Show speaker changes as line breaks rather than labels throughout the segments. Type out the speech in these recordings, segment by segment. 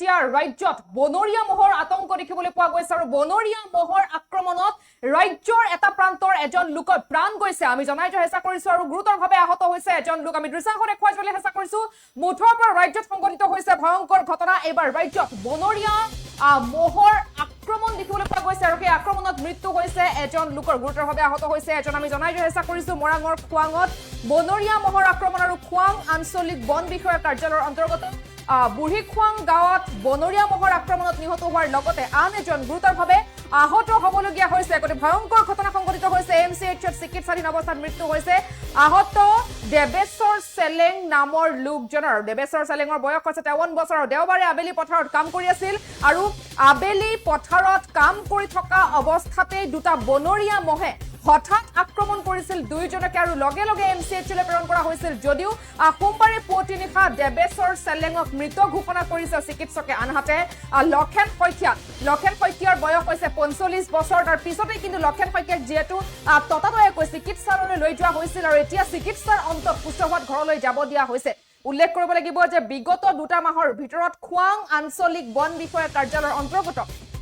এতিয়া ৰাজ্যত বনৰীয়া মহৰ আতংক দেখিবলৈ পোৱা গৈছে আৰু বনৰীয়া মহৰ আক্ৰমণত ৰাজ্যৰ এটা প্ৰান্তৰ এজন লোকৰ প্ৰাণ গৈছে আমি জনাই যোৱা চেষ্টা কৰিছো আৰু গুৰুতৰভাৱে আহত হৈছে এজন লোক আমি দৃশ্যাংশ দেখুৱাই যোৱালৈ চেষ্টা কৰিছো মুঠৰ পৰা ৰাজ্যত সংঘটিত হৈছে ভয়ংকৰ ঘটনা এইবাৰ ৰাজ্যত বনৰীয়া মহৰ আক্ৰমণ দেখিবলৈ পোৱা গৈছে আৰু সেই আক্ৰমণত মৃত্যু হৈছে এজন লোকৰ গুৰুতৰভাৱে আহত হৈছে এজন আমি জনাই যোৱা চেষ্টা কৰিছো মৰাঙৰ খুৱাঙত বনৰীয়া মহৰ আক্ৰমণ আৰু খুৱাং আঞ্চলিক বন বিষয়া কাৰ্যালয়ৰ অন্তৰ্গত বুঢ়ী খুৱাং গাঁৱত বনৰীয়া মহৰ আক্ৰমণত নিহত হোৱাৰ লগতে আন এজন গুৰুতৰভাৱে আহত হবলগীয়া হৈছে একটি ভয়ংকৰ ঘটনা সংঘটিত হৈছে এমচিএইচত চিকিৎসাধীন অৱস্থাত মৃত্যু হৈছে আহত দেবেশ্বৰ চেলেং নামৰ লোকজনৰ দেবেশ্বৰ চেলেঙৰ বয়স হৈছে 53 বছৰ দেওবাৰে আবেলি পথাৰত কাম কৰি আছিল আৰু আবেলি পথাৰত কাম কৰি থকা অৱস্থাতে দুটা বনৰীয়া মহে হঠাৎ আক্ৰমণ কৰিছিল দুইজনকে আৰু লগে লগে এমচিএইচলৈ প্ৰেৰণ কৰা হৈছিল যদিও সোমবাৰে পুৱতি নিশা দেবেশ্বৰ চেলেঙক মৃত ঘোষণা কৰিছে চিকিৎসকে আনহাতে লক্ষণ শইকীয়াৰ বয়স হৈছে 45 বছৰ তাৰ পিছতে কিন্তু লক্ষণ শইকীয়াক যেহেতু ততাতৈয়াকৈ চিকিৎসালয়লৈ লৈ যোৱা হৈছিল আৰু এতিয়া চিকিৎসাৰ অন্তত সুস্থ হোৱাত ঘৰলৈ যাব দিয়া হৈছে উল্লেখ কৰিব লাগিব যে বিগত দুটা মাহৰ ভিতৰত খুৱাং আঞ্চলিক বন বিষয়া কাৰ্যালয়ৰ অন্তৰ্গত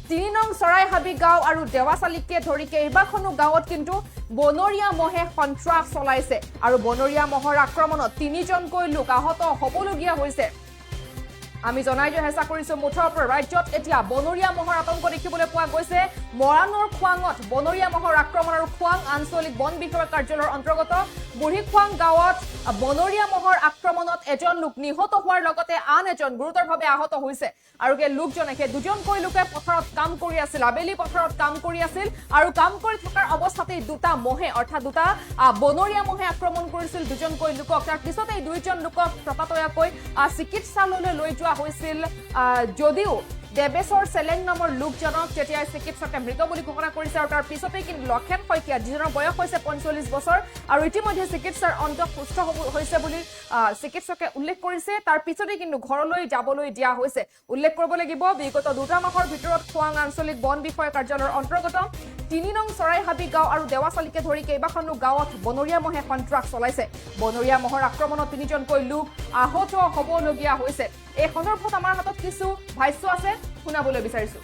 3 নং চৰাইহাবি গাঁও আৰু দেৱাচালিকে ধৰি কেইবাখনো গাঁৱত কিন্তু বনৰীয়া মহে সন্ত্ৰাস চলাইছে আৰু বনৰীয়া মহৰ আক্ৰমণত 3জনকৈ লোক আহত হবলগীয়া হৈছে আমি জনাই যোৱা চেষ্টা কৰিছো মুঠৰ পৰা ৰাজ্যত এতিয়া বনৰীয়া মহৰ আতংক দেখিবলৈ পোৱা গৈছে মৰাঙৰ খুৱাঙত বনৰীয়া মহৰ আক্ৰমণ আৰু খুৱাং আঞ্চলিক বন বিষয়া কাৰ্যালয়ৰ অন্তৰ্গত বুঢ়ী খুৱাং গাঁৱত বনৰীয়া মহৰ আক্ৰমণত এজন লোক নিহত হোৱাৰ লগতে আন এজন গুৰুতৰভাৱে আহত হৈছে আৰু সেই লোকজনে সেই দুজনকৈ লোকে পথাৰত কাম কৰি আছিল আবেলি পথাৰত কাম কৰি আছিল আৰু কাম কৰি থকাৰ অৱস্থাতে দুটা মহে অৰ্থাৎ দুটা বনৰীয়া মহে আক্ৰমণ কৰিছিল দুজনকৈ লোকক তাৰ পিছতে দুইজন লোকক ততাতৈয়াকৈ চিকিৎসালয়লৈ লৈ যোৱা হৈছিল যদিও দেবেশ্বৰ চেলেং নামৰ লোকজনক তেতিয়া চিকিৎসকে মৃত বুলি ঘোষণা কৰিছে আৰু তাৰ পিছতে কিন্তু লক্ষণ শইকীয়া যিজনৰ বয়স হৈছে 45 বছৰ আৰু ইতিমধ্যে চিকিৎসাৰ অন্তত সুস্থ হৈছে বুলি চিকিৎসকে উল্লেখ কৰিছে তাৰ পিছতে কিন্তু ঘৰলৈ যাবলৈ দিয়া হৈছে উল্লেখ কৰিব লাগিব বিগত দুটা মাহৰ ভিতৰত খুৱাং আঞ্চলিক বন বিষয়া কাৰ্যালয়ৰ অন্তৰ্গত 3 নং চৰাইহাবি গাঁও আৰু দেৱাচালিকে ধৰি কেইবাখনো গাঁৱত বনৰীয়া মহে সন্ত্ৰাস চলাইছে বনৰীয়া মহৰ আক্ৰমণত 3জনকৈ লোক আহত হবলগীয়া হৈছে এই সন্দৰ্ভত আমাৰ হাতত কিছু ভাষ্য আছে শুনাবলৈ বিচাৰিছো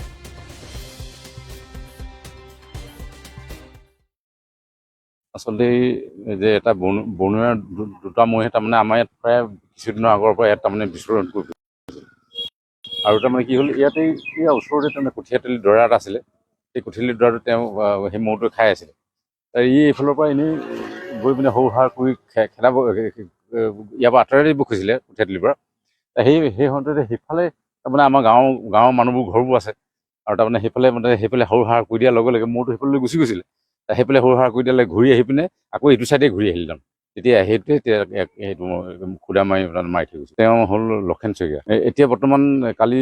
আসলে যে এটা বনৰীয়া দুটা মহে তাৰমানে আমাৰ ইয়াত প্ৰায় কিছুদিনৰ আগৰ পৰা ইয়াত তাৰমানে বিচৰণ কৰি আৰু তাৰমানে কি হ'ল ইয়াতে ইয়াৰ ওচৰতে তাৰমানে কঠীয়াতলি দৰা এটা আছিলে সেই কঠীয়াতলি দৰাটো তেওঁ সেই মহটোৱে খাই আছিলে এইফালৰ পৰা এনেই গৈ পিনে সৰু সাৰ কৰি খেদাব ইয়াৰ পৰা আঁতৰাই দিব খুজিছিলে কঠীয়াতলিৰ পৰা সেই সন্ততে সেইফালে তাৰমানে আমাৰ গাঁৱৰ মানুহবোৰ ঘৰবোৰ আছে আৰু তাৰমানে সেইফালে সৰু সাৰ কৰি দিয়াৰ লগে লগে মহটো সেইফালে গুচি গৈছিলে সেইফালে সৰু সাৰ কৰি দিয়ালে ঘূৰি আহি পিনে আকৌ এইটো চাইডে ঘূৰি আহিল তাৰমানে তেতিয়া সেইটো খুদা মাৰি থৈ গৈছে তেওঁ হ'ল লক্ষণ শইকীয়া এতিয়া বৰ্তমান কালি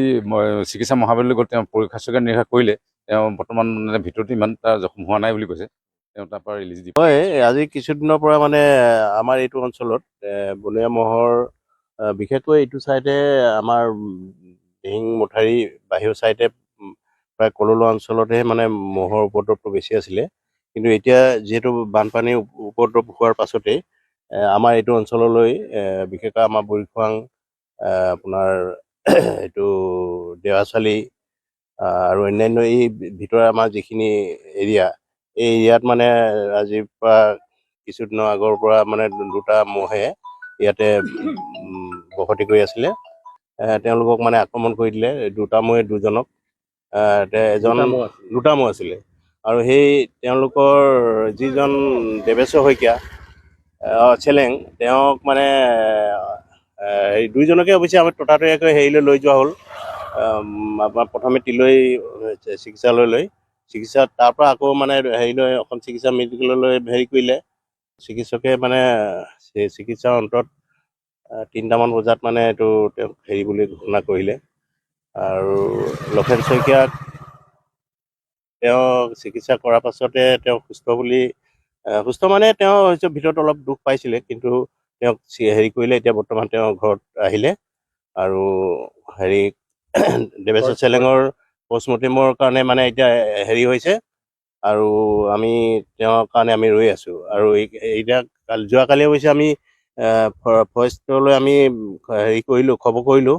চিকিৎসা মহাবিদ্যালয়লৈ গ'ল তেওঁ পৰীক্ষা চৰীক্ষা নিৰীক্ষা কৰিলে তেওঁ বৰ্তমান মানে ভিতৰত ইমান এটা জখম হোৱা নাই বুলি কৈছে তেওঁ তাৰ পৰা ৰিলিজ দিব
হয় আজি কিছুদিনৰ পৰা মানে আমাৰ এইটো অঞ্চলত বনৰীয়া মহৰ বিশেষকৈ এইটো চাইডে আমাৰ দিহিং মঠাৰি বাহিৰৰ চাইডে প্ৰায় কললো অঞ্চলতহে মানে মহৰ উপদ্ৰৱটো বেছি আছিলে কিন্তু এতিয়া যিহেতু বানপানীৰ উপদ্ৰৱ হোৱাৰ পাছতেই আমাৰ এইটো অঞ্চললৈ বিশেষকৈ আমাৰ বুঢ়ীখুৱাং আপোনাৰ এইটো দেৱাচালি আৰু অন্যান্য এই ভিতৰৰ আমাৰ যিখিনি এৰিয়া এই এৰিয়াত মানে আজিৰ পৰা কিছুদিনৰ আগৰ পৰা মানে দুটা মহে ইয়াতে বসতি কৰি আছিলে তেওঁলোকক মানে আক্ৰমণ কৰি দিলে দুটা মহে দুজনক দুটা মহ আছিলে আৰু সেই তেওঁলোকৰ যিজন দেবেশ্বৰ শইকীয়া চেলেং তেওঁক মানে দুইজনকে অৱশ্যে আমি ততাতৈয়াকৈ হেৰিলৈ লৈ যোৱা হ'ল আমাৰ প্ৰথমে তিলৈ চিকিৎসালয়লৈ চিকিৎসা তাৰ পৰা আকৌ মানে হেৰিলৈ অসম চিকিৎসা মেডিকেললৈ হেৰি কৰিলে চিকিৎসকে মানে চিকিৎসাৰ অন্তত 3টামান বজাত মানে এইটো তেওঁক হেৰি বুলি ঘোষণা কৰিলে আৰু লক্ষণ শইকীয়াক তেওঁ চিকিৎসা কৰাৰ পাছতে তেওঁ সুস্থ মানে তেওঁ হৈছে ভিতৰত অলপ দুখ পাইছিলে কিন্তু তেওঁক হেৰি কৰিলে এতিয়া বৰ্তমান তেওঁ ঘৰত আহিলে আৰু হেৰি দেবেশ্বৰ চেলেঙৰ পষ্টমৰ্টেমৰ কাৰণে মানে এতিয়া হেৰি হৈছে আৰু আমি তেওঁৰ কাৰণে আমি ৰৈ আছোঁ আৰু এতিয়া যোৱাকালি অৱশ্যে আমি ফৰেষ্টলৈ আমি হেৰি কৰিলোঁ খবৰ কৰিলোঁ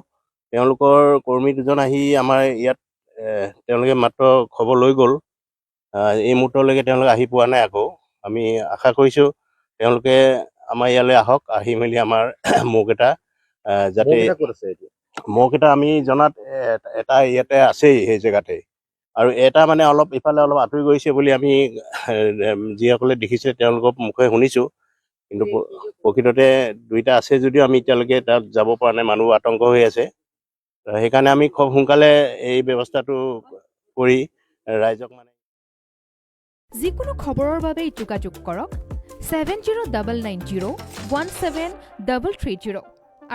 তেওঁলোকৰ কৰ্মী দুজন আহি আমাৰ ইয়াত তেওঁলোকে মাত্ৰ খবৰ লৈ গ'ল। এই মুহূৰ্তলৈকে তেওঁলোকে আহি পোৱা নাই। আকৌ আমি আশা কৰিছোঁ তেওঁলোকে আমাৰ ইয়ালৈ আহক, আহি মেলি আমাৰ মহকেইটা যাতে মহকেইটা আমি জনাত এটা ইয়াতে আছেই সেই জেগাতে, আৰু এটা মানে অলপ ইফালে অলপ আঁতৰি গৈছে বুলি আমি যিসকলে দেখিছে তেওঁলোকৰ মুখে শুনিছোঁ। কিন্তু প্ৰকৃততে দুইটা আছে যদিও আমি এতিয়ালৈকে তাত যাব পৰা নাই, মানুহ আতংক হৈ আছে। সেইকাৰণে আমি খুব সোনকালে এই ব্যৱস্থাটো কৰি ৰাইজক মানে
যিকোনো খবৰৰ বাবে যোগাযোগ কৰক 7099017330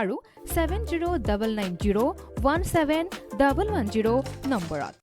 আৰু 7099017110 নম্বৰত।